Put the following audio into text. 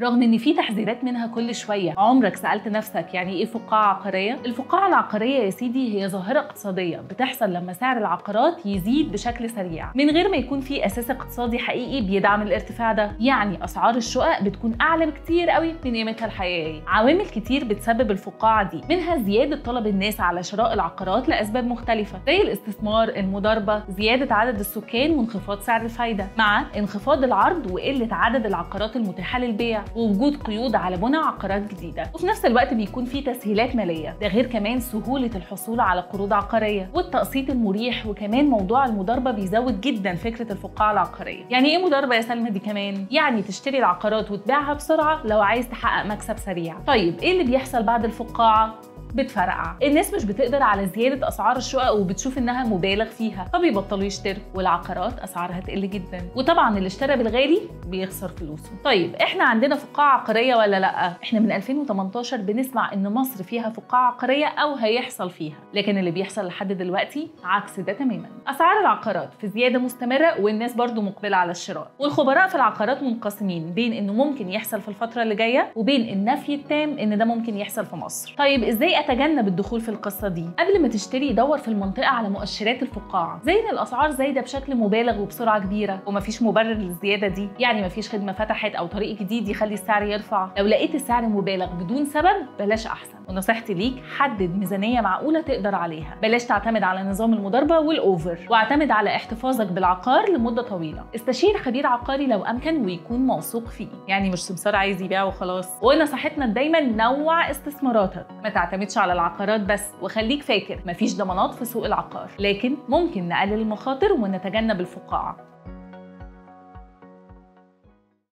رغم ان في تحذيرات منها كل شويه. عمرك سالت نفسك يعني ايه فقاعه عقاريه؟ الفقاعه العقاريه يا سيدي هي ظاهره اقتصاديه بتحصل لما سعر العقارات يزيد بشكل سريع من غير ما يكون في اساس اقتصادي حقيقي بيدعم الارتفاع ده. يعني اسعار الشقق بتكون اعلى بكتير قوي من قيمتها الحقيقيه. عوامل كتير بتسبب الفقاعه دي، منها زياده طلب الناس على شراء العقارات لاسباب مختلفه زي الاستثمار، المضاربه، زياده عدد السكان وانخفاض سعر الفايده، مع انخفاض العرض وقله عدد العقارات المتاحه للبيع ووجود قيود على بناء عقارات جديده. وفي نفس الوقت بيكون في تسهيلات ماليه، ده غير كمان سهوله الحصول على قروض عقاريه والتقسيط المريح. وكمان موضوع المضاربه بيزود جدا فكره الفقاعه العقاريه. يعني ايه مضاربه يا سلمى دي كمان؟ يعني تشتري العقارات وتبيعها بسرعه لو عايز تحقق مكسب سريع. طيب ايه اللي بيحصل بعد الفقاعه؟ بتفرقع. الناس مش بتقدر على زياده اسعار الشقق وبتشوف انها مبالغ فيها فبيبطلوا يشتروا، والعقارات اسعارها تقل جدا. وطبعا اللي اشترى بالغالي بيخسر فلوسه. طيب احنا عندنا فقاعه عقاريه ولا لا؟ احنا من 2018 بنسمع ان مصر فيها فقاعه عقاريه او هيحصل فيها، لكن اللي بيحصل لحد دلوقتي عكس ده تماما. اسعار العقارات في زياده مستمره والناس برضو مقبله على الشراء. والخبراء في العقارات منقسمين بين انه ممكن يحصل في الفتره اللي جايه وبين النفي التام ان ده ممكن يحصل في مصر. طيب ازاي اتجنب الدخول في القصه دي؟ قبل ما تشتري دور في المنطقه على مؤشرات الفقاعه، زي ان الاسعار زايده بشكل مبالغ وبسرعه كبيره ومفيش مبرر للزياده دي، يعني مفيش خدمه فتحت او طريق جديد يخلي السعر يرفع. لو لقيت السعر مبالغ بدون سبب بلاش احسن. ونصيحتي ليك حدد ميزانيه معقوله تقدر عليها، بلاش تعتمد على نظام المضاربه والاوفر، واعتمد على احتفاظك بالعقار لمده طويله. استشير خبير عقاري لو امكن ويكون موثوق فيه، يعني مش سمسار عايز يبيع وخلاص. ونصيحتنا دايما نوع استثماراتك، ما تعتمدش على العقارات بس، وخليك فاكر مفيش ضمانات في سوق العقار، لكن ممكن نقلل المخاطر ونتجنب الفقاعه.